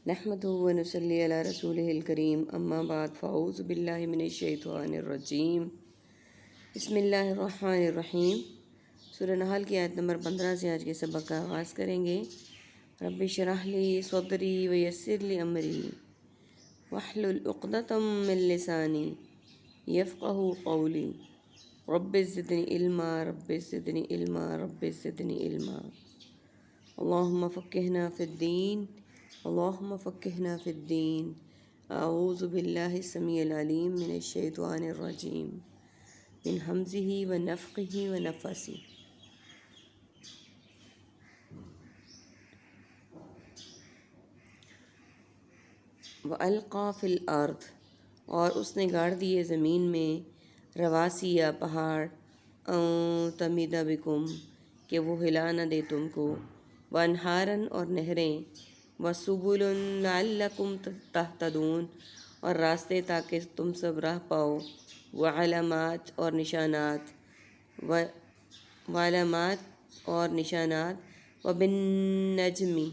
نحمدہ و نصلی علی رسولہ الکریم اما بعد فاعوذ باللہ من الشیطان الرجیم بسم اللہ الرحمن الرحیم۔ سورہ نحل کی آیت نمبر 15 سے آج کے سبق کا آغاز کریں گے۔ رب اشرح لی صدری ویسر لی امری واحلل عقدۃ من لسانی یفقہوا قولی رب زدنی علما رب زدنی علما رب زدنی علما۔ اللہم فقہنا فی الدین اللہم فقہنا فی الدین۔ اعوذ باللہ السمیع العلیم من الشیطان الرجیم من ہمزہ ونفخہ ونفثہ۔ وَأَلْقَى فِي الْأَرْضِ، اور اس نے گاڑ دیے زمین میں، رواسی یا پہاڑ، اَن تَمِیدَ بِکُم، کہ وہ ہلا نہ دے تم کو، وَأَنْہَارًا، اور نہریں، وَسُبُلًا لَعَلَّکُمْ تَہْتَدُونَ، اور راستے تاکہ تم سب راہ پاؤ، وَعَلَامَات، اور نشانات، وعلامات اور نشانات، وَبِالنَّجْمِ،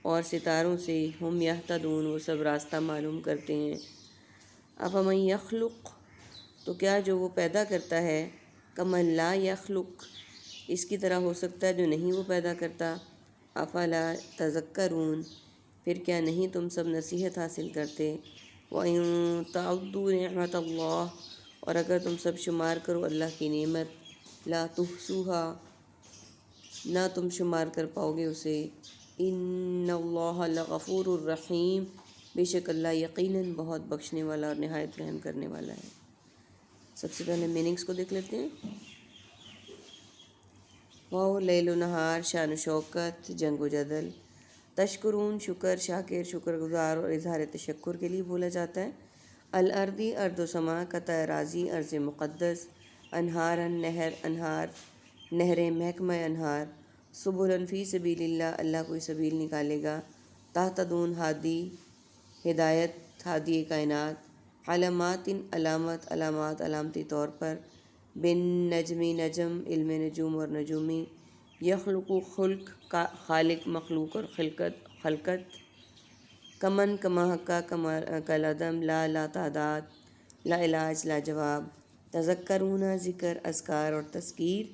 اور ستاروں سے، ہم یہتدون، وہ سب راستہ معلوم کرتے ہیں۔ افمن یخلق، تو کیا جو وہ پیدا کرتا ہے، کمن لا یخلق، اس کی طرح ہو سکتا ہے جو نہیں وہ پیدا کرتا۔ افلا تذکرون، پھر کیا نہیں تم سب نصیحت حاصل کرتے۔ وَإِن تَعُدُّوا نِعْمَتَ اللَّهِ، اور اگر تم سب شمار کرو اللہ کی نعمت، لا تحصوها، نہ تم شمار کر پاؤ گے اسے۔ ان اللہ لغفور الرحیم، بے شک اللہ یقیناً بہت بخشنے والا اور نہایت رحم کرنے والا ہے۔ سب سے پہلے میننگز کو دیکھ لیتے ہیں۔ واو لیل و نہار، شان و شوکت، جنگ و جدل۔ تشکرون، شکر، شاکر، شکر گزار اور اظہار تشکر کے لیے بولا جاتا ہے۔ الارضی، ارض و سما، قطع راضی، ارض مقدس۔ انہارن، نہر، انہار، نہریں، محکمہ انہار۔ سبلن، فی سبیل اللہ، اللہ کوئی سبیل نکالے گا۔ تہتدون، ہادی، ہدایت، ہادی کائنات۔ علامات، علامت، علامات، علامتی طور پر۔ بالنجم، نجم، علم نجوم اور نجومی۔ یخلق، خلق، خالق، مخلوق اور خلقت۔ کمن، کما حقہ، کالعدم، لا، لا تعداد، لا علاج، لا جواب۔ تذکرون، ذکر، اذکار اور تذکیر۔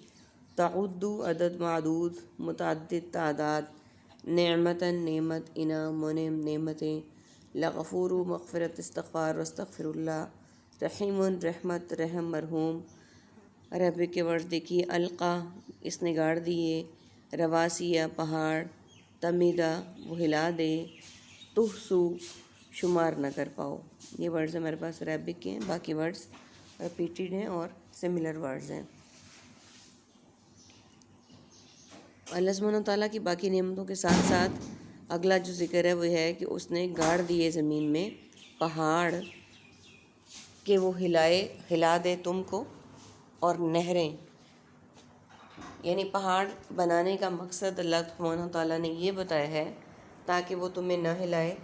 تعدو، عدد، معدود، متعدد تعداد۔ نعمتاً، نعمت، انعام، منعم، نعمتیں۔ لغفور، مغفرت، استغفار، واستغفر اللہ۔ رحیم، رحمت، رحم، مرحوم۔ عربک کے ورڈ دیکھیے۔ القا، اس نے گاڑ دیے، رواسی یا پہاڑ، تمیدہ، وہ ہلا دے، تحسو، شمار نہ کر پاؤ۔ یہ ورڈز ہمارے پاس عربک کے ہیں، باقی ورڈز ریپیٹیڈ ہیں اور سملر ورڈز ہیں۔ اللہ سبحانہ و تعالیٰ کی باقی نعمتوں کے ساتھ ساتھ اگلا جو ذکر ہے وہ ہے کہ اس نے گاڑ دیے زمین میں پہاڑ، کہ وہ ہلا دے تم کو، اور نہریں، یعنی پہاڑ بنانے کا مقصد اللہ سبحانہ و تعالیٰ نے یہ بتایا ہے تاکہ وہ تمہیں نہ ہلائے،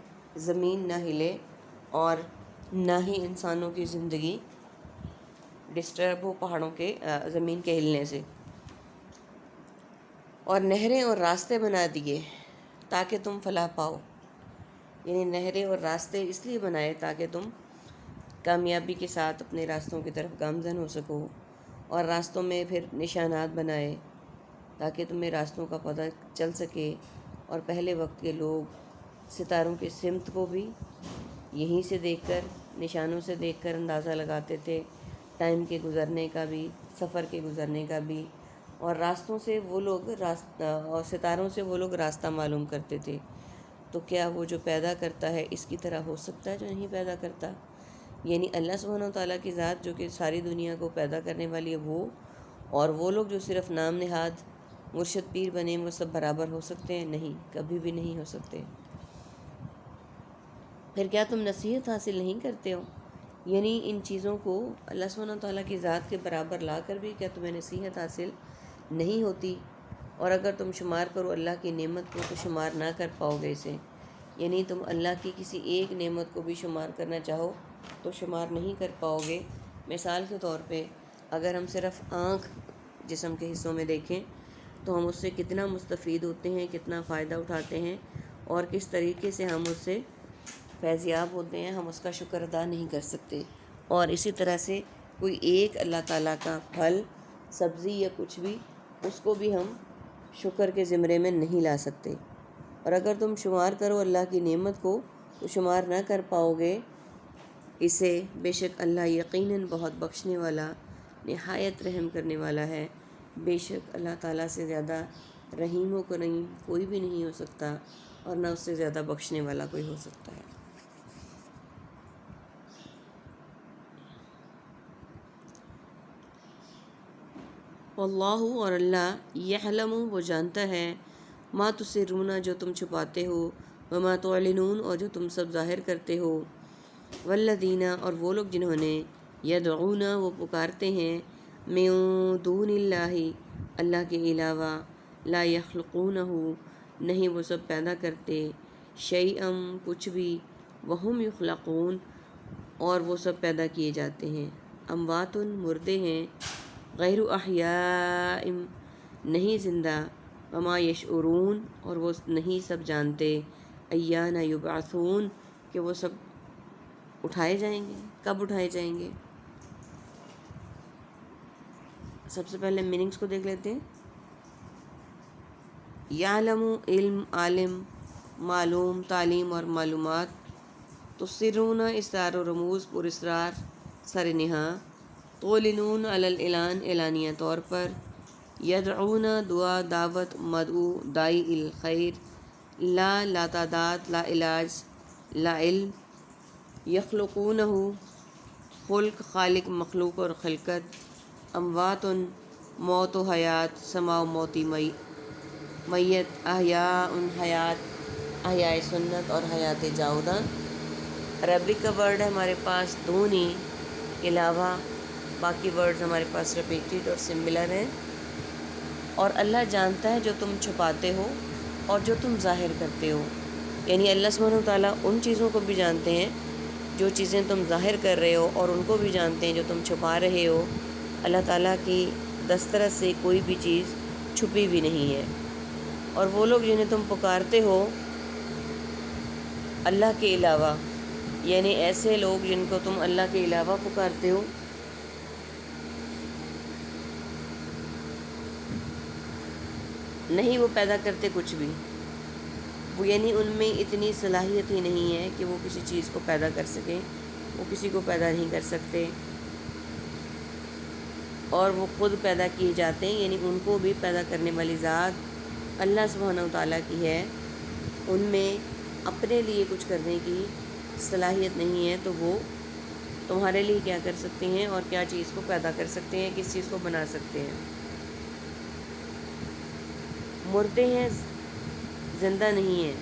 زمین نہ ہلے، اور نہ ہی انسانوں کی زندگی ڈسٹرب ہو پہاڑوں کے زمین کے ہلنے سے۔ اور نہریں اور راستے بنا دیے تاکہ تم فلاح پاؤ، یعنی نہریں اور راستے اس لیے بنائے تاکہ تم کامیابی کے ساتھ اپنے راستوں کی طرف گامزن ہو سکو، اور راستوں میں پھر نشانات بنائے تاکہ تمہیں راستوں کا پتہ چل سکے۔ اور پہلے وقت کے لوگ ستاروں کی سمت کو بھی یہیں سے دیکھ کر، نشانوں سے دیکھ کر اندازہ لگاتے تھے، ٹائم کے گزرنے کا بھی، سفر کے گزرنے کا بھی، اور راستوں سے وہ لوگ اور ستاروں سے وہ لوگ راستہ معلوم کرتے تھے۔ تو کیا وہ جو پیدا کرتا ہے اس کی طرح ہو سکتا ہے جو نہیں پیدا کرتا؟ یعنی اللہ سبحانہ و تعالیٰ کی ذات جو کہ ساری دنیا کو پیدا کرنے والی ہے وہ، اور وہ لوگ جو صرف نام نہاد مرشد پیر بنے، وہ سب برابر ہو سکتے ہیں؟ نہیں، کبھی بھی نہیں ہو سکتے۔ پھر کیا تم نصیحت حاصل نہیں کرتے ہو؟ یعنی ان چیزوں کو اللہ سبحانہ و تعالیٰ کی ذات کے برابر لا کر بھی کیا تمہیں نصیحت حاصل نہیں ہوتی؟ اور اگر تم شمار کرو اللہ کی نعمت کو تو شمار نہ کر پاؤ گے اسے، یعنی تم اللہ کی کسی ایک نعمت کو بھی شمار کرنا چاہو تو شمار نہیں کر پاؤ گے۔ مثال کے طور پہ اگر ہم صرف آنکھ جسم کے حصوں میں دیکھیں تو ہم اس سے کتنا مستفید ہوتے ہیں، کتنا فائدہ اٹھاتے ہیں، اور کس طریقے سے ہم اس سے فیضیاب ہوتے ہیں، ہم اس کا شکر ادا نہیں کر سکتے۔ اور اسی طرح سے کوئی ایک اللہ تعالیٰ کا پھل، سبزی یا کچھ بھی، اس کو بھی ہم شکر کے زمرے میں نہیں لا سکتے۔ اور اگر تم شمار کرو اللہ کی نعمت کو تو شمار نہ کر پاؤ گے اسے۔ بے شک اللہ یقیناً بہت بخشنے والا، نہایت رحم کرنے والا ہے۔ بے شک اللہ تعالیٰ سے زیادہ رحیم و کریم کوئی بھی نہیں ہو سکتا، اور نہ اس سے زیادہ بخشنے والا کوئی ہو سکتا ہے۔ واللہ، اور اللہ، یعلم، وہ جانتا ہے، ما تسرون، جو تم چھپاتے ہو، وما تعلنون، اور جو تم سب ظاہر کرتے ہو۔ والذین، اور وہ لوگ جنہوں نے، یدعون، وہ پکارتے ہیں، من دون اللہ، اللہ کے علاوہ، لا یخلقونہ، نہیں وہ سب پیدا کرتے، شیئا، کچھ بھی، وہم یخلقون، اور وہ سب پیدا کیے جاتے ہیں، اموات، مردے ہیں، غیر احیاء، نہیں زندہ، وما یشعرون، اور وہ نہیں سب جانتے، ایان یبعثون، کہ وہ سب اٹھائے جائیں گے، کب اٹھائے جائیں گے۔ سب سے پہلے میننگز کو دیکھ لیتے ہیں۔ یعلم، علم، عالم، معلوم، تعلیم اور معلومات، تسرون، اسرار و رموز، پر اسرار، سر نہاں، تعلنون، علی الاعلان، اعلانیہ طور پر، یدعون، دعا، دعوت، مدعو، دائی الخیر، لا تعداد، لا علاج، لا علم، یخلقونہ، خلق، خالق، مخلوق اور خلقت، اموات، موت و حیات، سما و موتی، میت، احیاء، حیات، احیاء سنت اور حیات جاودان۔ عربک کا ورڈ ہے ہمارے پاس دونی، علاوہ باقی ورڈز ہمارے پاس ریپیٹڈ اور سملر ہیں۔ اور اللہ جانتا ہے جو تم چھپاتے ہو اور جو تم ظاہر کرتے ہو، یعنی اللہ سبحانہ و تعالیٰ ان چیزوں کو بھی جانتے ہیں جو چیزیں تم ظاہر کر رہے ہو، اور ان کو بھی جانتے ہیں جو تم چھپا رہے ہو۔ اللہ تعالیٰ کی دسترس سے کوئی بھی چیز چھپی بھی نہیں ہے۔ اور وہ لوگ جنہیں تم پکارتے ہو اللہ کے علاوہ، یعنی ایسے لوگ جن کو تم اللہ کے علاوہ پکارتے ہو، نہیں وہ پیدا کرتے کچھ بھی، وہ یعنی ان میں اتنی صلاحیت ہی نہیں ہے کہ وہ کسی چیز کو پیدا کر سکیں، وہ کسی کو پیدا نہیں کر سکتے، اور وہ خود پیدا کیے جاتے ہیں، یعنی ان کو بھی پیدا کرنے والی ذات اللہ سبحانہ و تعالیٰ کی ہے۔ ان میں اپنے لیے کچھ کرنے کی صلاحیت نہیں ہے، تو وہ تمہارے لیے کیا کر سکتے ہیں اور کیا چیز کو پیدا کر سکتے ہیں، کس چیز کو بنا سکتے ہیں۔ مردے ہیں، زندہ نہیں ہیں،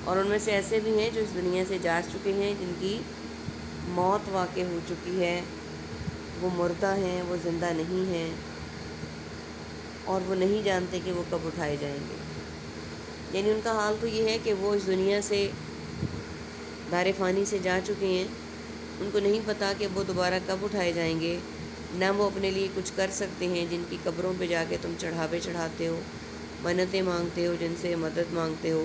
اور ان میں سے ایسے بھی ہیں جو اس دنیا سے جا چکے ہیں، جن کی موت واقع ہو چکی ہے، وہ مردہ ہیں، وہ زندہ نہیں ہیں، اور وہ نہیں جانتے کہ وہ کب اٹھائے جائیں گے۔ یعنی ان کا حال تو یہ ہے کہ وہ اس دنیا سے، دار فانی سے جا چکے ہیں، ان کو نہیں پتہ کہ وہ دوبارہ کب اٹھائے جائیں گے، نہ وہ اپنے لیے کچھ کر سکتے ہیں۔ جن کی قبروں پہ جا کے تم چڑھاوے چڑھاتے ہو، منتیں مانگتے ہو، جن سے مدد مانگتے ہو،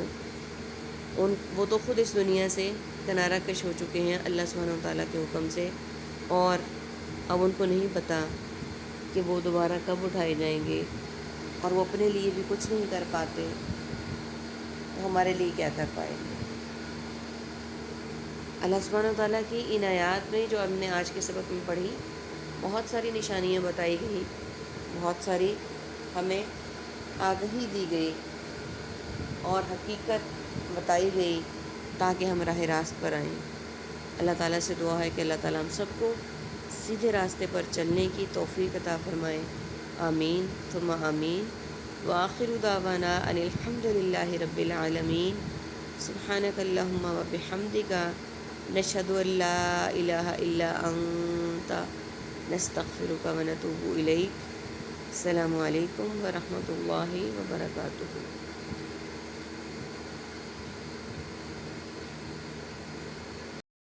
وہ تو خود اس دنیا سے کنارہ کش ہو چکے ہیں اللہ سبحانہ و تعالیٰ کے حکم سے، اور اب ان کو نہیں پتہ کہ وہ دوبارہ کب اٹھائے جائیں گے، اور وہ اپنے لیے بھی کچھ نہیں کر پاتے، تو ہمارے لیے کیا کر پائیں گے۔ اللہ سبحانہ و تعالیٰ کی ان آیات میں جو ہم نے آج کے سبق میں پڑھی، بہت ساری نشانیاں بتائی گئی، بہت ساری ہمیں آگہی دی گئی اور حقیقت بتائی گئی، تاکہ ہم راہ راست پر آئیں۔ اللہ تعالیٰ سے دعا ہے کہ اللہ تعالیٰ ہم سب کو سیدھے راستے پر چلنے کی توفیق عطا فرمائے، آمین ثم آمین۔ وآخر دعوانا ان الحمد للہ رب العالمین۔ سبحانک اللہم و بحمدک، نشہد ان لا الہ الا انت، نستغفرک و نتوب الیک۔ السلام علیکم ورحمۃ اللہ وبرکاتہ۔